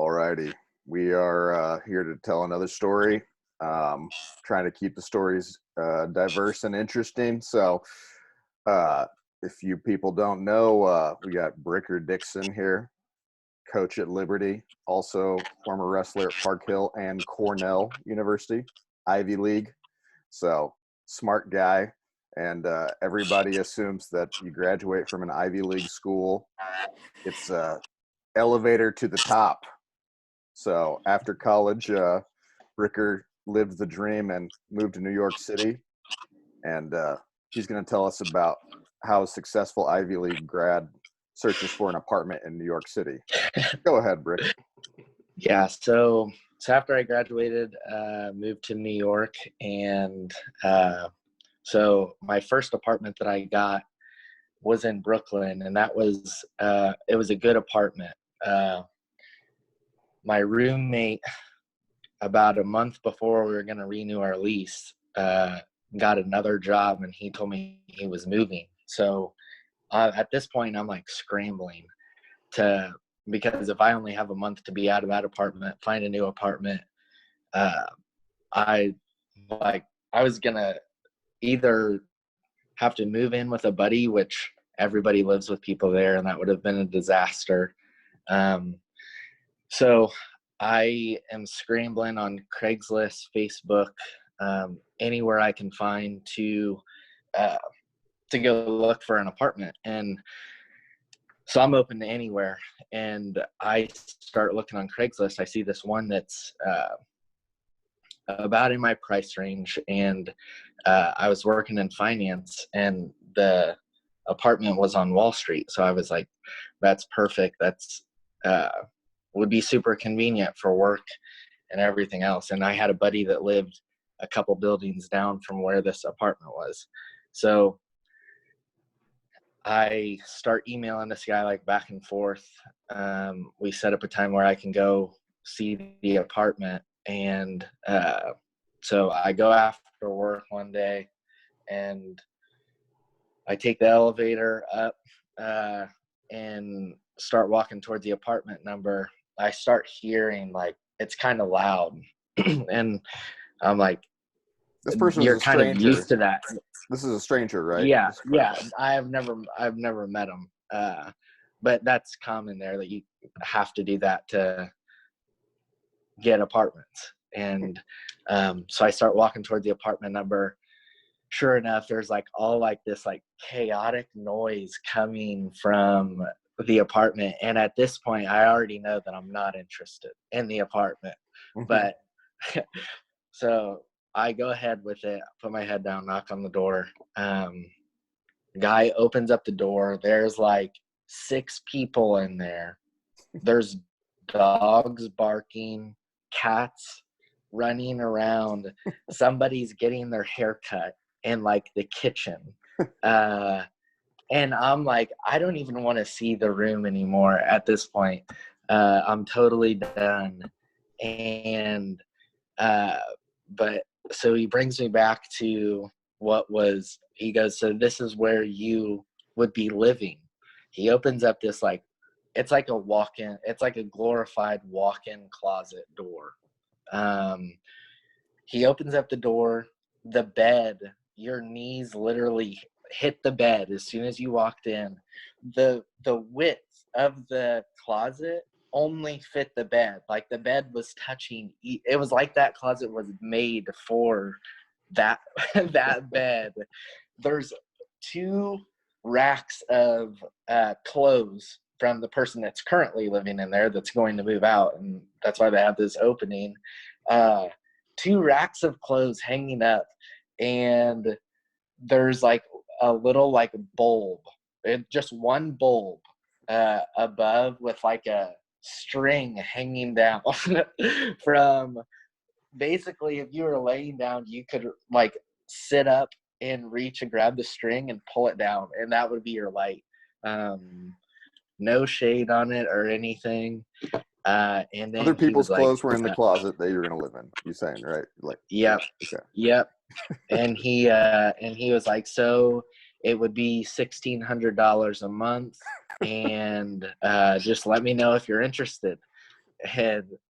Alrighty. We are here to tell another story. Trying to keep the stories diverse and interesting. So, if you people don't know, we got Bricker Dixon here, coach at Liberty, also former wrestler at Park Hill and Cornell University, Ivy League. So, smart guy. And everybody assumes that you graduate from an Ivy League school. It's elevator to the top. So after college, Bricker lived the dream and moved to New York City. And he's going to tell us about how a successful Ivy League grad searches for an apartment in New York City. Go ahead, Brick. Yeah, so after I graduated, moved to New York. And so my first apartment that I got was in Brooklyn. And that was, it was a good apartment. My roommate, about a month before we were going to renew our lease, got another job, and he told me he was moving. So at this point, I'm like scrambling because if I only have a month to be out of that apartment, find a new apartment, I was going to either have to move in with a buddy, which everybody lives with people there, and that would have been a disaster. So I am scrambling on Craigslist, Facebook, anywhere I can find to go look for an apartment. And so I'm open to anywhere. And I start looking on Craigslist. I see this one that's about in my price range. And I was working in finance, and the apartment was on Wall Street. So I was like, that's perfect. That's would be super convenient for work and everything else. And I had a buddy that lived a couple buildings down from where this apartment was. So I start emailing this guy like back and forth. We set up a time where I can go see the apartment. And so I go after work one day, and I take the elevator up and start walking towards the apartment number. I start hearing like it's kind of loud, and I'm like, This person "You're is a kind stranger. of used to that." This is a stranger, right? Yeah. I've never met him, but that's common there that you have to do that to get apartments. And so I start walking towards the apartment number. Sure enough, there's like all like this like chaotic noise coming from the apartment. And at this point, I already know that I'm not interested in the apartment. But so I go ahead with it, put my head down, knock on the door. Guy opens up the door. There's like 6 people in there. There's dogs barking, cats running around. Somebody's getting their hair cut in like the kitchen. And I'm like, I don't even want to see the room anymore at this point. I'm totally done. And, but so he brings me back to he goes, so this is where you would be living. He opens up this, like, it's like a glorified walk-in closet door. He opens up the door, the bed, your knees literally hit the bed as soon as you walked in. The width of the closet only fit the bed. Like the bed was touching. It was like that closet was made for that that bed. There's 2 racks of clothes from the person that's currently living in there that's going to move out, and that's why they have this opening. 2 racks of clothes hanging up, and there's like a little like bulb, just one bulb above with like a string hanging down from, basically if you were laying down, you could like sit up and reach and grab the string and pull it down, and that would be your light. No shade on it or anything. And then other people's clothes were in the closet that you're gonna live in. You saying, right? Like, yep, okay. Yep. And he was like, so it would be $1,600 a month, and just let me know if you're interested. and